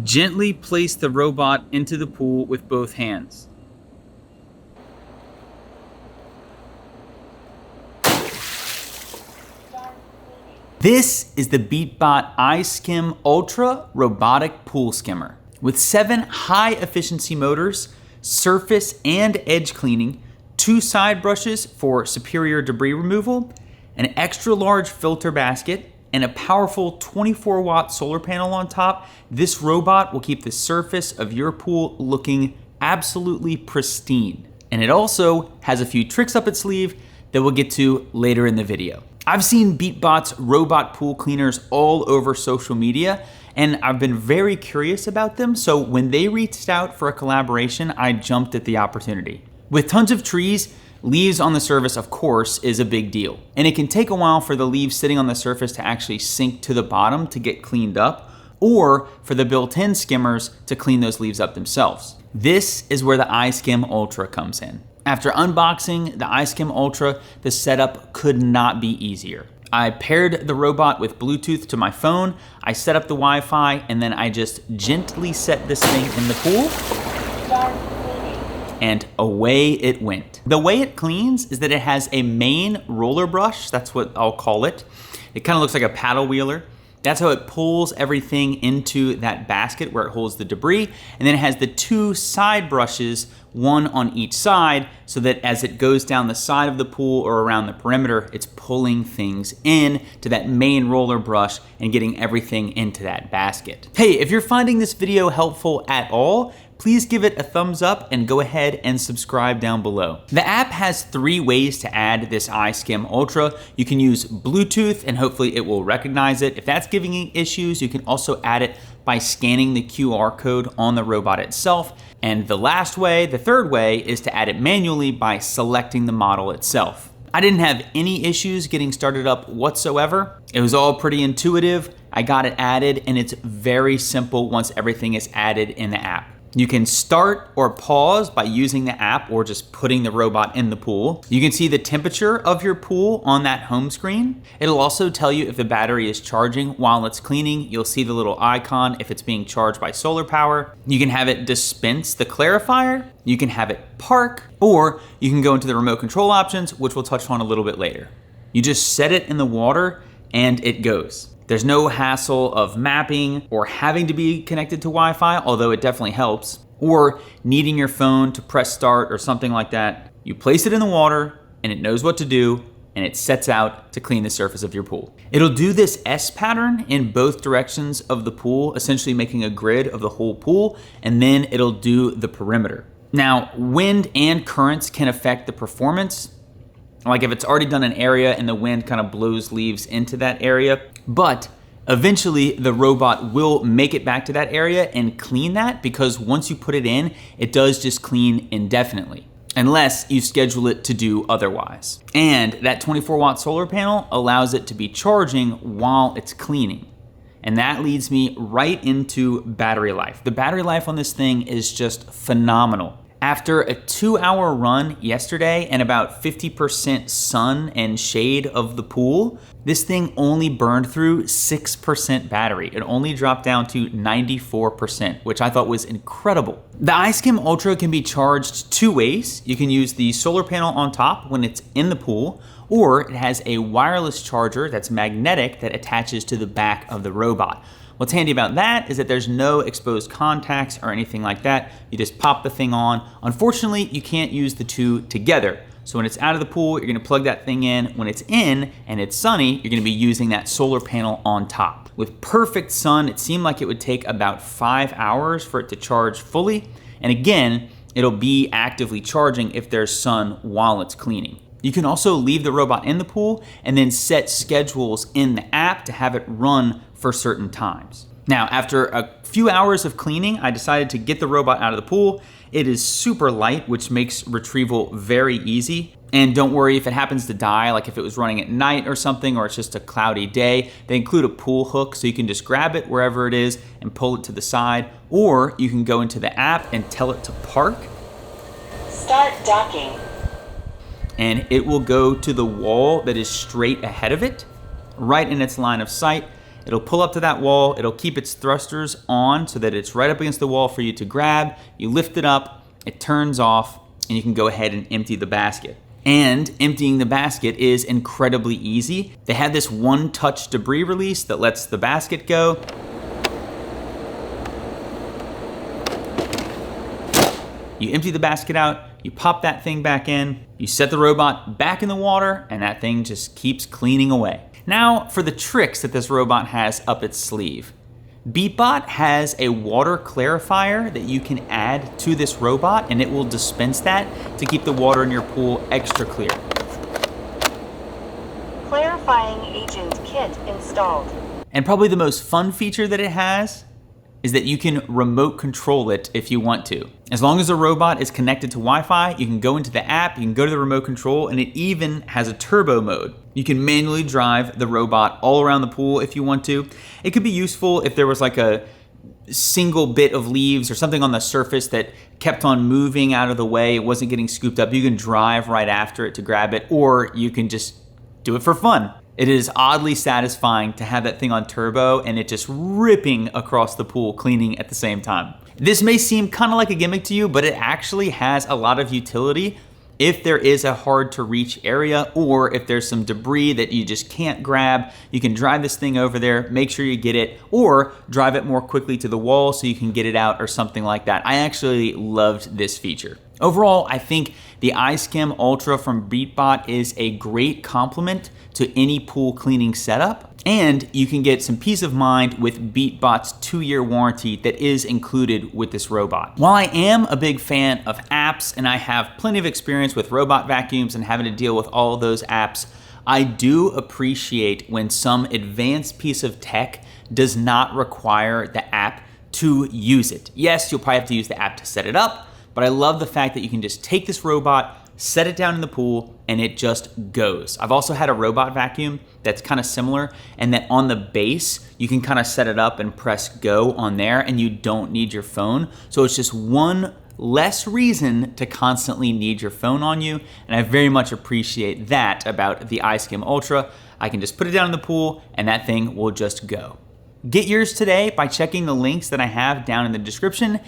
Gently place the robot into the pool with both hands. This is the BeatBot iSkim Ultra Robotic Pool Skimmer. With 7 high-efficiency motors, surface and edge cleaning, 2 side brushes for superior debris removal, an extra-large filter basket, and a powerful 24-watt solar panel on top, this robot will keep the surface of your pool looking absolutely pristine. And it also has a few tricks up its sleeve that we'll get to later in the video. I've seen BeatBot's robot pool cleaners all over social media, and I've been very curious about them, so when they reached out for a collaboration, I jumped at the opportunity. With tons of trees, leaves on the surface, of course, is a big deal. And it can take a while for the leaves sitting on the surface to actually sink to the bottom to get cleaned up, or for the built-in skimmers to clean those leaves up themselves. This is where the iSkim Ultra comes in. After unboxing the iSkim Ultra, the setup could not be easier. I paired the robot with Bluetooth to my phone, I set up the Wi-Fi, and then I just gently set this thing in the pool, and away it went. The way it cleans is that it has a main roller brush, that's what I'll call it. It kind of looks like a paddle wheeler. That's how it pulls everything into that basket where it holds the debris. And then it has the 2 side brushes, one on each side, so that as it goes down the side of the pool or around the perimeter, it's pulling things in to that main roller brush and getting everything into that basket. Hey, if you're finding this video helpful at all, please give it a thumbs up and go ahead and subscribe down below. The app has 3 ways to add this iSkim Ultra. You can use Bluetooth and hopefully it will recognize it. If that's giving you issues, you can also add it by scanning the QR code on the robot itself. And the last way, the third way, is to add it manually by selecting the model itself. I didn't have any issues getting started up whatsoever. It was all pretty intuitive. I got it added and it's very simple once everything is added in the app. You can start or pause by using the app or just putting the robot in the pool. You can see the temperature of your pool on that home screen. It'll also tell you if the battery is charging while it's cleaning. You'll see the little icon if it's being charged by solar power. You can have it dispense the clarifier. You can have it park, or you can go into the remote control options, which we'll touch on a little bit later. You just set it in the water and it goes. There's no hassle of mapping or having to be connected to Wi-Fi, although it definitely helps, or needing your phone to press start or something like that. You place it in the water and it knows what to do and it sets out to clean the surface of your pool. It'll do this S pattern in both directions of the pool, essentially making a grid of the whole pool, and then it'll do the perimeter. Now, wind and currents can affect the performance. Like if it's already done an area and the wind kind of blows leaves into that area, but eventually the robot will make it back to that area and clean that, because once you put it in, it does just clean indefinitely, unless you schedule it to do otherwise. And that 24-watt solar panel allows it to be charging while it's cleaning. And that leads me right into battery life. The battery life on this thing is just phenomenal. After a 2-hour run yesterday and about 50% sun and shade of the pool, this thing only burned through 6% battery. It only dropped down to 94%, which I thought was incredible. The iSkim Ultra can be charged 2 ways. You can use the solar panel on top when it's in the pool, or it has a wireless charger that's magnetic that attaches to the back of the robot. What's handy about that is that there's no exposed contacts or anything like that. You just pop the thing on. Unfortunately, you can't use the 2 together. So when it's out of the pool, you're gonna plug that thing in. When it's in and it's sunny, you're gonna be using that solar panel on top. With perfect sun, it seemed like it would take about 5 hours for it to charge fully. And again, it'll be actively charging if there's sun while it's cleaning. You can also leave the robot in the pool and then set schedules in the app to have it run for certain times. Now, after a few hours of cleaning, I decided to get the robot out of the pool. It is super light, which makes retrieval very easy. And don't worry if it happens to die, like if it was running at night or something, or it's just a cloudy day, they include a pool hook, so you can just grab it wherever it is and pull it to the side, or you can go into the app and tell it to park. Start docking. And it will go to the wall that is straight ahead of it, right in its line of sight, It'll pull up to that wall. It'll keep its thrusters on so that it's right up against the wall for you to grab. You lift it up, it turns off, and you can go ahead and empty the basket. And emptying the basket is incredibly easy. They have this one-touch debris release that lets the basket go. You empty the basket out, you pop that thing back in, you set the robot back in the water, and that thing just keeps cleaning away. Now, for the tricks that this robot has up its sleeve. BeatBot has a water clarifier that you can add to this robot, and it will dispense that to keep the water in your pool extra clear. Clarifying agent kit installed. And probably the most fun feature that it has is that you can remote control it if you want to. As long as the robot is connected to Wi-Fi, you can go into the app, you can go to the remote control, and it even has a turbo mode. You can manually drive the robot all around the pool if you want to. It could be useful if there was like a single bit of leaves or something on the surface that kept on moving out of the way, it wasn't getting scooped up. You can drive right after it to grab it, or you can just do it for fun. It is oddly satisfying to have that thing on turbo and it just ripping across the pool, cleaning at the same time. This may seem kind of like a gimmick to you, but it actually has a lot of utility if there is a hard to reach area, or if there's some debris that you just can't grab. You can drive this thing over there, make sure you get it, or drive it more quickly to the wall so you can get it out or something like that. I actually loved this feature. Overall, I think the iSkim Ultra from BeatBot is a great complement to any pool cleaning setup, and you can get some peace of mind with BeatBot's 2-year warranty that is included with this robot. While I am a big fan of apps and I have plenty of experience with robot vacuums and having to deal with all of those apps, I do appreciate when some advanced piece of tech does not require the app to use it. Yes, you'll probably have to use the app to set it up, but I love the fact that you can just take this robot, set it down in the pool, and it just goes. I've also had a robot vacuum that's kind of similar, and that on the base, you can kind of set it up and press go on there, and you don't need your phone. So it's just one less reason to constantly need your phone on you, and I very much appreciate that about the iSkim Ultra. I can just put it down in the pool, and that thing will just go. Get yours today by checking the links that I have down in the description.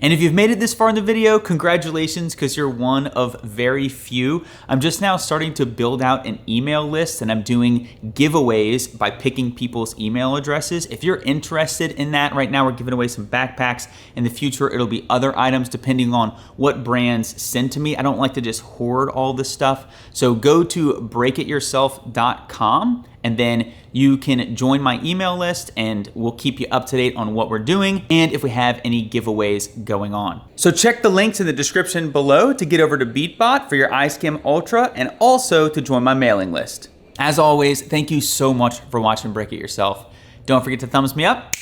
And if you've made it this far in the video, congratulations, because you're one of very few. I'm just now starting to build out an email list, and I'm doing giveaways by picking people's email addresses. If you're interested in that, right now we're giving away some backpacks. In the future, it'll be other items depending on what brands send to me. I don't like to just hoard all this stuff. So go to breakityourself.com, and then you can join my email list and we'll keep you up to date on what we're doing and if we have any giveaways going on. So check the links in the description below to get over to BeatBot for your iSkim Ultra and also to join my mailing list. As always, thank you so much for watching Break It Yourself. Don't forget to thumbs me up,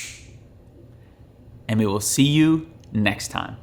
and we will see you next time.